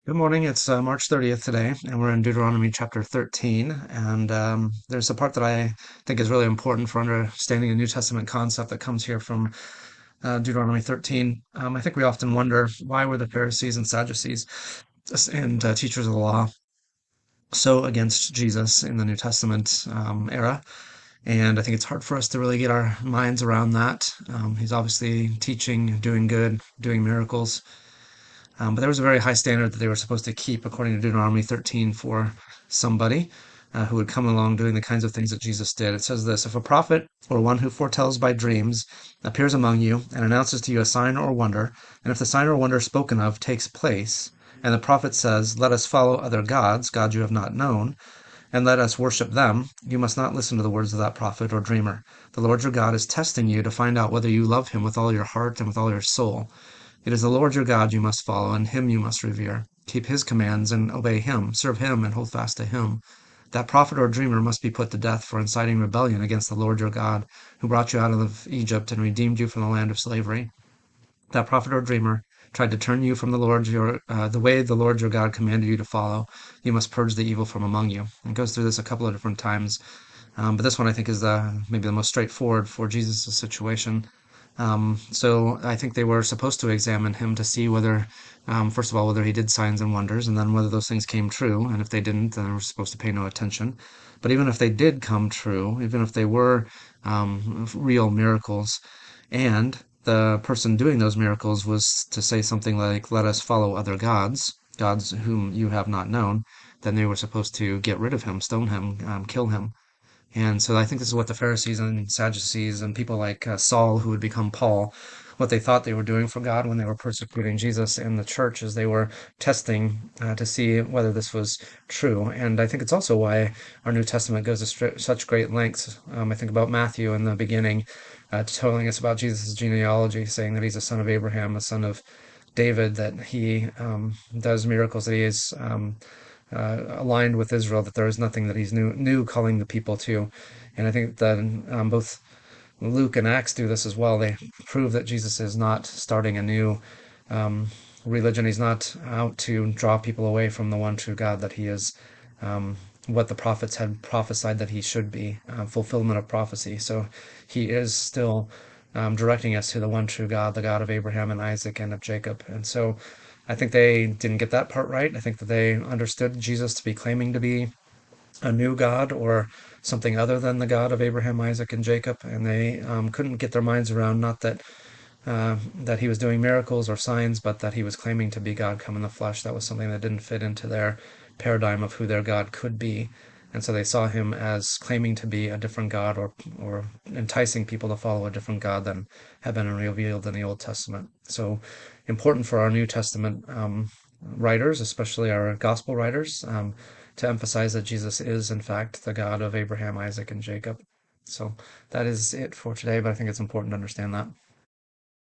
Good morning. It's March 30th today, and we're in Deuteronomy chapter 13. And there's a part that I think is really important for understanding a New Testament concept that comes here from Deuteronomy 13. I think we often wonder, why were the Pharisees and Sadducees and teachers of the law so against Jesus in the New Testament era? And I think it's hard for us to really get our minds around that. He's obviously teaching, doing good, doing miracles. But there was a very high standard that they were supposed to keep, according to Deuteronomy 13, for somebody who would come along doing the kinds of things that Jesus did. It says this: if a prophet or one who foretells by dreams appears among you and announces to you a sign or wonder, and if the sign or wonder spoken of takes place, and the prophet says, let us follow other gods, gods you have not known, and let us worship them, you must not listen to the words of that prophet or dreamer. The Lord your God is testing you to find out whether you love him with all your heart and with all your soul. It is the Lord your God you must follow, and him you must revere. Keep his commands and obey him. Serve him and hold fast to him. That prophet or dreamer must be put to death for inciting rebellion against the Lord your God, who brought you out of Egypt and redeemed you from the land of slavery. That prophet or dreamer tried to turn you from the way the Lord your God commanded you to follow. You must purge the evil from among you. It goes through this a couple of different times, but this one I think is maybe the most straightforward for Jesus' situation. So I think they were supposed to examine him to see whether, first of all, whether he did signs and wonders, and then whether those things came true. And if they didn't, then they were supposed to pay no attention. But even if they did come true, even if they were real miracles, and the person doing those miracles was to say something like, let us follow other gods, gods whom you have not known, then they were supposed to get rid of him, stone him, kill him. And so I think this is what the Pharisees and Sadducees and people like Saul, who would become Paul, what they thought they were doing for God when they were persecuting Jesus in the church, is they were testing to see whether this was true. And I think it's also why our New Testament goes to such great lengths. I think about Matthew in the beginning, telling us about Jesus' genealogy, saying that he's a son of Abraham, a son of David, that he does miracles, that he is aligned with Israel, that there is nothing that he's new calling the people to. And I think that both Luke and Acts do this as well. They prove that Jesus is not starting a new um, religion. He's not out to draw people away from the one true God, that he is what the prophets had prophesied that he should be, fulfillment of prophecy. So he is still directing us to the one true God, the God of Abraham and Isaac and of Jacob. And so I think they didn't get that part right. I think that they understood Jesus to be claiming to be a new God or something other than the God of Abraham, Isaac, and Jacob, and they couldn't get their minds around not that he was doing miracles or signs, but that he was claiming to be God come in the flesh. That was something that didn't fit into their paradigm of who their God could be. And so they saw him as claiming to be a different God, or enticing people to follow a different God than had been revealed in the Old Testament. So important for our New Testament writers, especially our gospel writers, to emphasize that Jesus is, in fact, the God of Abraham, Isaac, and Jacob. So that is it for today, but I think it's important to understand that.